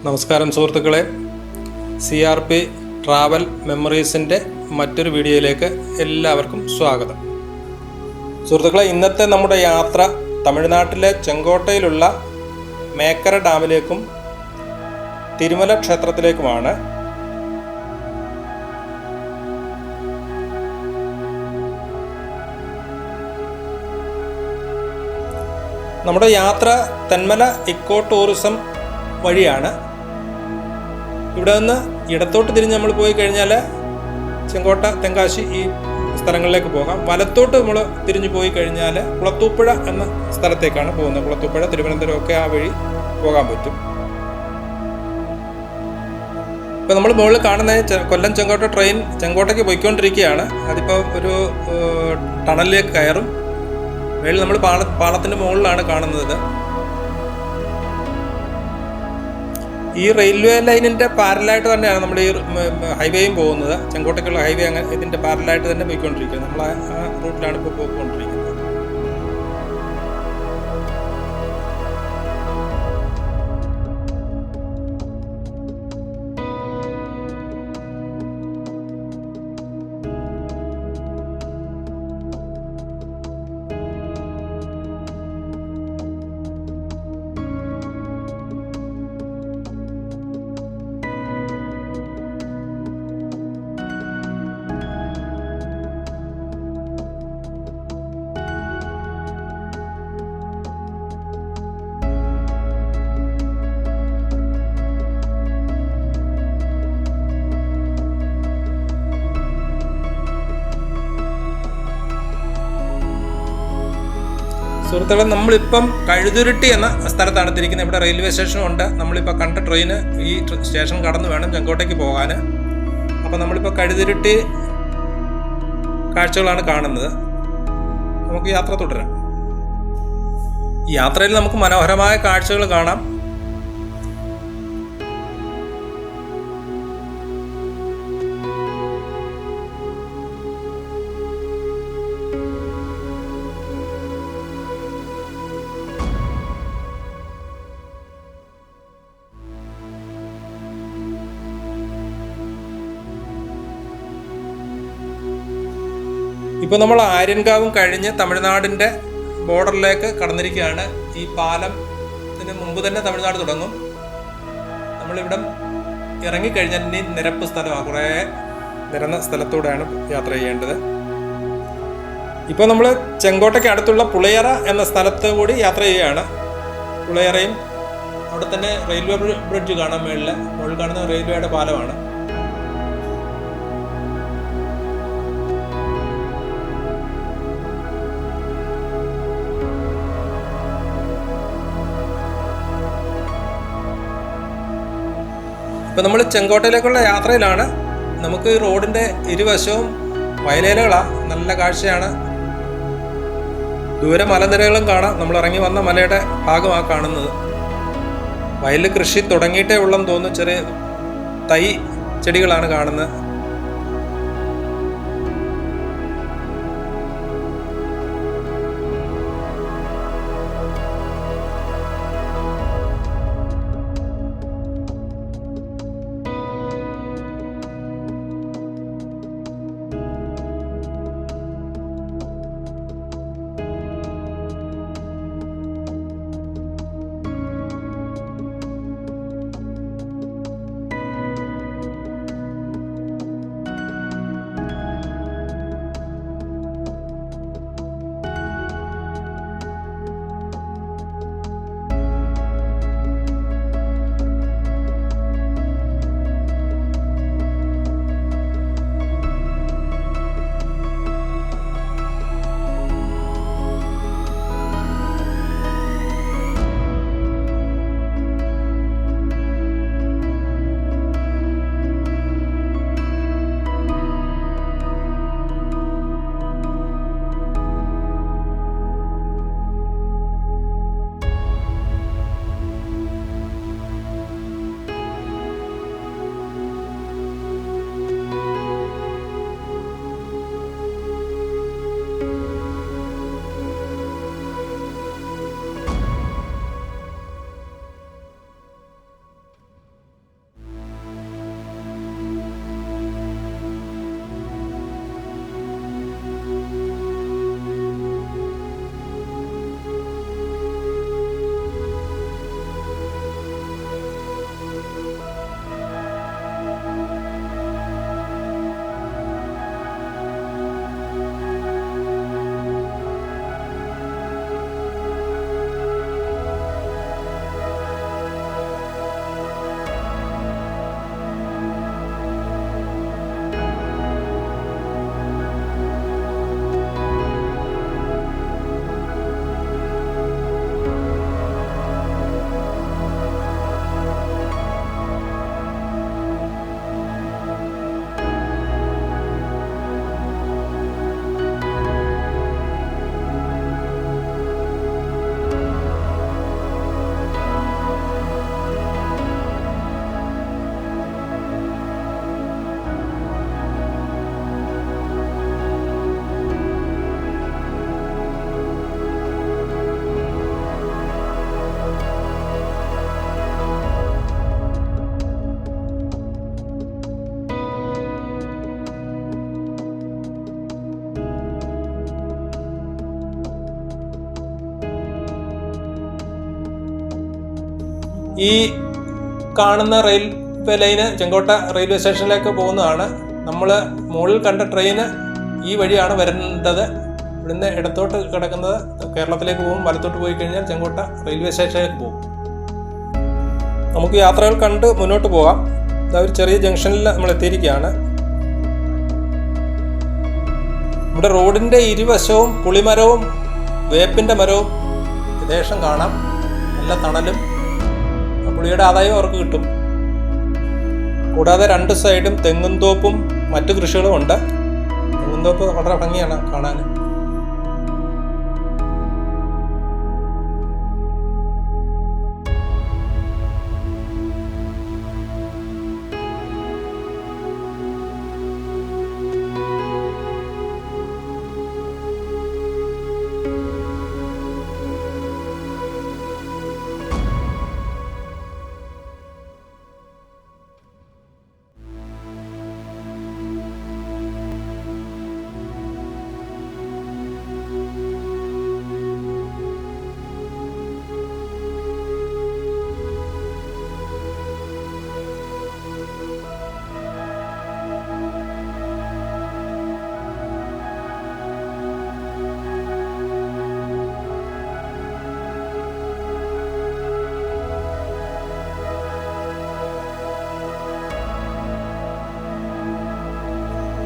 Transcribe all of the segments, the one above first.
നമസ്കാരം സുഹൃത്തുക്കളെ, CRP travel മെമ്മറീസിൻ്റെ മറ്റൊരു വീഡിയോയിലേക്ക് എല്ലാവർക്കും സ്വാഗതം. സുഹൃത്തുക്കളെ, ഇന്നത്തെ നമ്മുടെ യാത്ര തമിഴ്നാട്ടിലെ ചെങ്കോട്ടയിലുള്ള മേക്കര ഡാമിലേക്കും തിരുമല ക്ഷേത്രത്തിലേക്കുമാണ്. നമ്മുടെ യാത്ര തെന്മല ഇക്കോ ടൂറിസം വഴിയാണ്. ഇവിടെ നിന്ന് ഇടത്തോട്ട് തിരിഞ്ഞ് നമ്മൾ പോയി കഴിഞ്ഞാൽ ചെങ്കോട്ട, തെങ്കാശി ഈ സ്ഥലങ്ങളിലേക്ക് പോകാം. വലത്തോട്ട് നമ്മൾ തിരിഞ്ഞു പോയി കഴിഞ്ഞാൽ കുളത്തൂപ്പുഴ എന്ന സ്ഥലത്തേക്കാണ് പോകുന്നത്. കുളത്തൂപ്പുഴ, തിരുവനന്തപുരം ഒക്കെ ആ വഴി പോകാൻ പറ്റും. ഇപ്പം നമ്മൾ മുകളിൽ കാണുന്ന കൊല്ലം ചെങ്കോട്ട ട്രെയിൻ ചെങ്കോട്ടയ്ക്ക് പോയിക്കൊണ്ടിരിക്കുകയാണ്. അതിപ്പോൾ ഒരു ടണലിലേക്ക് കയറും. മേളിൽ നമ്മൾ പാളത്തിൻ്റെ മുകളിലാണ് കാണുന്നത്. ഈ റെയിൽവേ ലൈനിൻ്റെ പാരലായിട്ട് തന്നെയാണ് നമ്മൾ ഈ ഹൈവേയും പോകുന്നത്. ചെങ്കോട്ടയ്ക്കുള്ള ഹൈവേ അങ്ങനെ ഇതിൻ്റെ പാരലായിട്ട് തന്നെ പോയിക്കൊണ്ടിരിക്കുന്നത്. നമ്മൾ ആ റൂട്ടിലാണ് ഇപ്പോൾ പോയിക്കൊണ്ടിരിക്കുന്നത്. സുഹൃത്തുക്കളെ, നമ്മളിപ്പം കഴുതുരുട്ടി എന്ന സ്ഥലത്താണ് തിരിക്കുന്നത്. ഇവിടെ റെയിൽവേ സ്റ്റേഷനും ഉണ്ട്. നമ്മളിപ്പോൾ കണ്ട ട്രെയിന് ഈ സ്റ്റേഷൻ കടന്ന് വേണം ചെങ്കോട്ടയ്ക്ക് പോകാൻ. അപ്പം നമ്മളിപ്പോൾ കഴുതുരുട്ടി കാഴ്ചകളാണ് കാണുന്നത്. നമുക്ക് യാത്ര തുടരാം. യാത്രയിൽ നമുക്ക് മനോഹരമായ കാഴ്ചകൾ കാണാം. ഇപ്പോൾ നമ്മൾ ആര്യൻകാവും കഴിഞ്ഞ് തമിഴ്നാടിൻ്റെ ബോർഡറിലേക്ക് കടന്നിരിക്കുകയാണ്. ഈ പാലത്തിന് മുമ്പ് തന്നെ തമിഴ്നാട് തുടങ്ങും. നമ്മളിവിടെ ഇറങ്ങിക്കഴിഞ്ഞാൽ ഇനി നിരപ്പ് സ്ഥലമാണ്. കുറേ നിരന്ന സ്ഥലത്തൂടെയാണ് യാത്ര ചെയ്യേണ്ടത്. ഇപ്പോൾ നമ്മൾ ചെങ്കോട്ടയ്ക്ക് അടുത്തുള്ള പുളയറ എന്ന സ്ഥലത്ത് കൂടി യാത്ര ചെയ്യുകയാണ്. പുളയറയും അവിടെ തന്നെ റെയിൽവേ ബ്രിഡ്ജ് കാണാൻ മുകളിൽ കാണുന്ന റെയിൽവേയുടെ പാലമാണ്. ഇപ്പം നമ്മൾ ചെങ്കോട്ടയിലേക്കുള്ള യാത്രയിലാണ്. നമുക്ക് ഈ റോഡിൻ്റെ ഇരുവശവും വയലേലകളാണ്. നല്ല കാഴ്ചയാണ്. ദൂരെ മലനിരകളും കാണാം. നമ്മൾ ഇറങ്ങി വന്ന മലയുടെ ഭാഗമാണ് കാണുന്നത്. വയലിൽ കൃഷി തുടങ്ങിയിട്ടേ ഉള്ളെന്ന് തോന്നുന്നു. ചെറിയ തൈ ചെടികളാണ് കാണുന്നത്. ഈ കാണുന്ന റെയിൽവേ ലൈന് ചെങ്കോട്ട റെയിൽവേ സ്റ്റേഷനിലേക്ക് പോകുന്നതാണ്. നമ്മൾ മുകളിൽ കണ്ട ട്രെയിന് ഈ വഴിയാണ് വരേണ്ടത്. ഇവിടുന്ന് ഇടത്തോട്ട് കിടക്കുന്നത് കേരളത്തിലേക്ക് പോകും, വലത്തോട്ട് പോയി കഴിഞ്ഞാൽ ചെങ്കോട്ട റെയിൽവേ സ്റ്റേഷനിലേക്ക് പോകും. നമുക്ക് യാത്രകൾ കണ്ട് മുന്നോട്ട് പോകാം. ഒരു ചെറിയ ജംഗ്ഷനിൽ നമ്മൾ എത്തിയിരിക്കുകയാണ്. ഇവിടെ റോഡിൻ്റെ ഇരുവശവും പുളിമരവും വേപ്പിൻ്റെ മരവും ദേശം കാണാം. നല്ല തണലും പുളിയുടെ ആദായവും അവർക്ക് കിട്ടും. കൂടാതെ 2 സൈഡും തെങ്ങുംതോപ്പും മറ്റു കൃഷികളും ഉണ്ട്. തെങ്ങുംതോപ്പ് വളരെ ഭംഗിയാണ് കാണാൻ.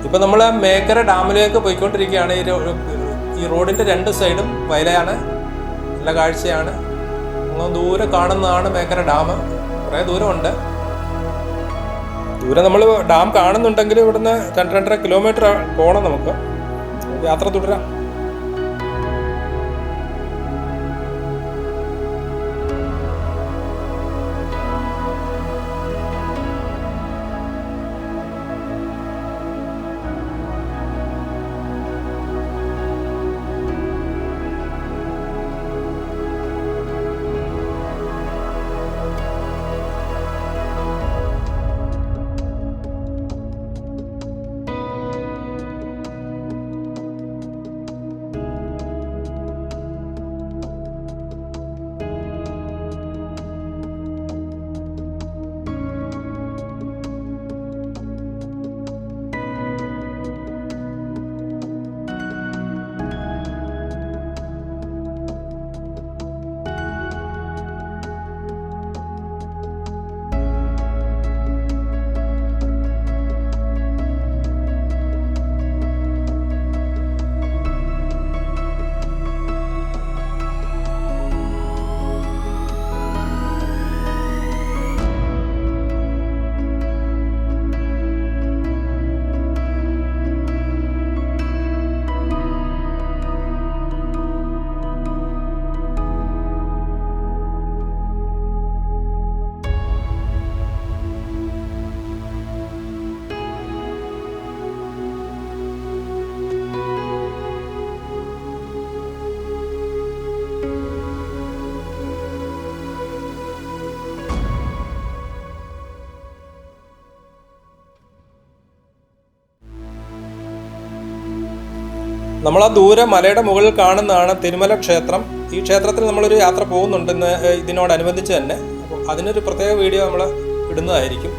ഇപ്പം നമ്മൾ മേക്കര ഡാമിലേക്ക് പോയിക്കൊണ്ടിരിക്കുകയാണ്. ഈ റോഡിൻ്റെ 2 സൈഡും വയലാണ്, നല്ല കാഴ്ചയാണ്. അങ്ങ് ദൂരെ കാണുന്നതാണ് മേക്കര ഡാം. കുറേ ദൂരമുണ്ട്. ദൂരെ നമ്മൾ ഡാം കാണുന്നുണ്ടെങ്കിൽ ഇവിടുന്ന് 2-2.5 കിലോമീറ്റർ പോകണം. നമുക്ക് യാത്ര തുടരാം. നമ്മൾ ആ ദൂരെ മലയുടെ മുകളിൽ കാണുന്നതാണ് തിരുമല ക്ഷേത്രം. ഈ ക്ഷേത്രത്തിൽ നമ്മളൊരു യാത്ര പോകുന്നുണ്ട് ഇന്ന് ഇതിനോടനുബന്ധിച്ച് തന്നെ. അപ്പോൾ അതിനൊരു പ്രത്യേക വീഡിയോ നമ്മൾ ഇടുന്നതായിരിക്കും.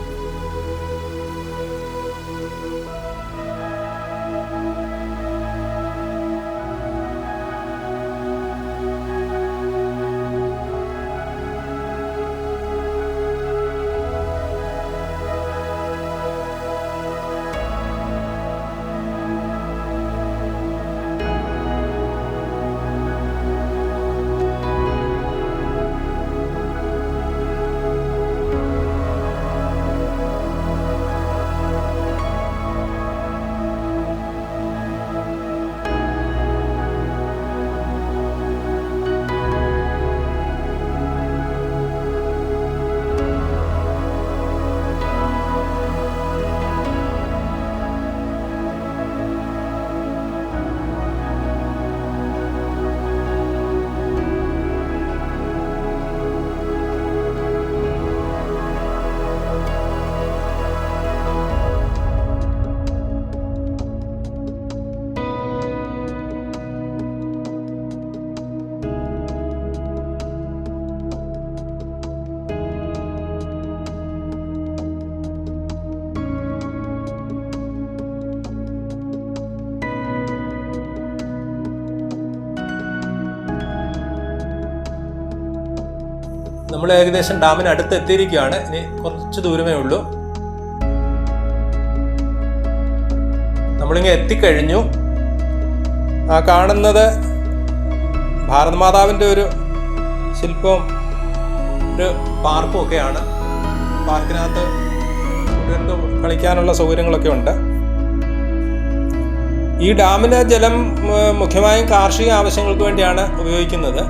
നമ്മൾ ഏകദേശം ഡാമിന് അടുത്ത് എത്തിയിരിക്കുകയാണ്. ഇനി കുറച്ച് ദൂരമേ ഉള്ളൂ. നമ്മളിങ്ങനെ എത്തിക്കഴിഞ്ഞു. ആ കാണുന്നത് ഭാരത് മാതാവിൻ്റെ ഒരു ശില്പവും ഒരു പാർക്കും ഒക്കെയാണ്. പാർക്കിനകത്ത് കുട്ടികൾക്ക് കളിക്കാനുള്ള സൗകര്യങ്ങളൊക്കെ ഉണ്ട്. ഈ ഡാമിലെ ജലം മുഖ്യമായും കാർഷിക ആവശ്യങ്ങൾക്ക് വേണ്ടിയാണ് ഉപയോഗിക്കുന്നത്.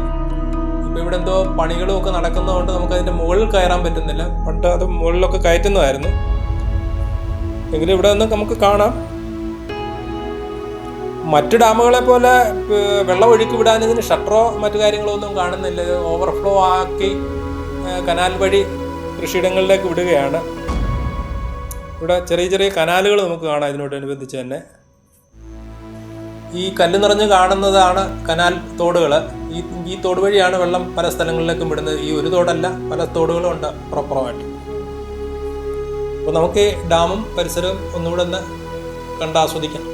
ഇപ്പോൾ ഇവിടെ എന്തോ പണികളും ഒക്കെ നടക്കുന്നതുകൊണ്ട് നമുക്കതിൻ്റെ മുകളിൽ കയറാൻ പറ്റുന്നില്ല. പണ്ട് അത് മുകളിലൊക്കെ കയറ്റുന്നതായിരുന്നു. എങ്കിലും ഇവിടെ നിന്ന് നമുക്ക് കാണാം. മറ്റു ഡാമുകളെ പോലെ വെള്ളം ഒഴുക്കി വിടാൻ ഇതിന് ഷട്ടറോ മറ്റു കാര്യങ്ങളോ ഒന്നും കാണുന്നില്ല. ഇത് ഓവർഫ്ലോ ആക്കി കനാൽ വഴി കൃഷിയിടങ്ങളിലേക്ക് വിടുകയാണ്. ഇവിടെ ചെറിയ ചെറിയ കനാലുകൾ നമുക്ക് കാണാം. ഇതിനോടനുബന്ധിച്ച് തന്നെ ഈ കല്ല് നിറഞ്ഞ് കാണുന്നതാണ് കനാൽ തോടുകൾ. ഈ തോട് വഴിയാണ് വെള്ളം പല സ്ഥലങ്ങളിലേക്കും വിടുന്നത്. ഈ ഒരു തോടല്ല, പല തോടുകളും ഉണ്ട് പ്രോപ്പറായിട്ട്. അപ്പോൾ നമുക്ക് ഈ ഡാമും പരിസരവും ഒന്നുകൂടെ ഒന്ന് കണ്ടാസ്വദിക്കാം.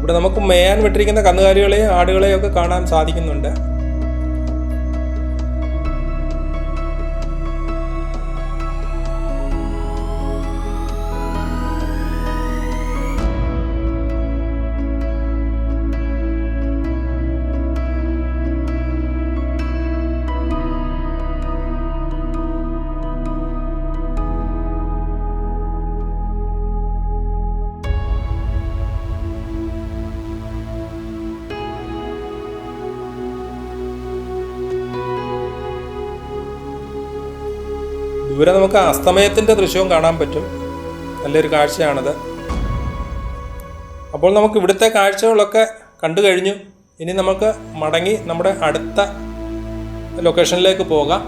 ഇവിടെ നമുക്ക് മേയാൻ വിട്ടിരിക്കുന്ന കന്നുകാലികളെയും ആടുകളെയും ഒക്കെ കാണാൻ സാധിക്കുന്നുണ്ട്. ദൂരെ നമുക്ക് അസ്തമയത്തിൻ്റെ ദൃശ്യവും കാണാൻ പറ്റും. നല്ലൊരു കാഴ്ചയാണത്. അപ്പോൾ നമുക്ക് ഇവിടുത്തെ കാഴ്ചകളൊക്കെ കണ്ടു കഴിഞ്ഞു. ഇനി നമുക്ക് മടങ്ങി നമ്മുടെ അടുത്ത ലൊക്കേഷനിലേക്ക് പോകാം.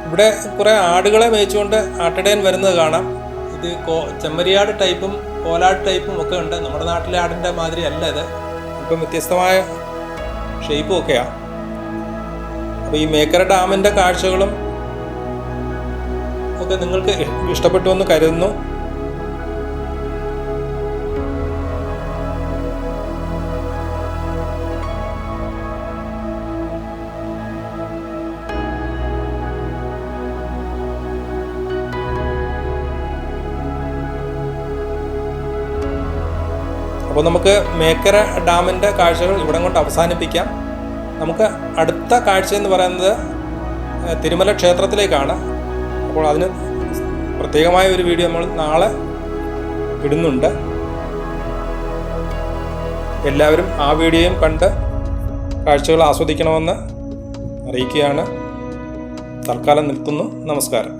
ഇവിടെ കുറേ ആടുകളെ മേയിച്ചുകൊണ്ട് ആട്ടിടയൻ വരുന്നത് കാണാം. ഇത് ചെമ്മരിയാട് ടൈപ്പും കോലാട് ടൈപ്പും ഒക്കെ ഉണ്ട്. നമ്മുടെ നാട്ടിലെ ആടിൻ്റെ മാതിരി അല്ല ഇത്. ഇപ്പം വ്യത്യസ്തമായ ഷേപ്പും ഒക്കെയാണ്. അപ്പോൾ ഈ മേക്കര ഡാമിൻ്റെ കാഴ്ചകളും ഒക്കെ നിങ്ങൾക്ക് ഇഷ്ടപ്പെട്ടു എന്ന് കരുതുന്നു. അപ്പോൾ നമുക്ക് മേക്കര ഡാമിൻ്റെ കാഴ്ചകൾ ഇവിടെ കൊണ്ട് അവസാനിപ്പിക്കാം. നമുക്ക് അടുത്ത കാഴ്ച എന്ന് പറയുന്നത് തിരുമല ക്ഷേത്രത്തിലേക്കാണ്. അപ്പോൾ അതിന് പ്രത്യേകമായ ഒരു വീഡിയോ നമ്മൾ നാളെ ഇടുന്നുണ്ട്. എല്ലാവരും ആ വീഡിയോയും കണ്ട് കാഴ്ചകൾ ആസ്വദിക്കണമെന്ന് അറിയിക്കുകയാണ്. തൽക്കാലം നിർത്തുന്നു. നമസ്കാരം.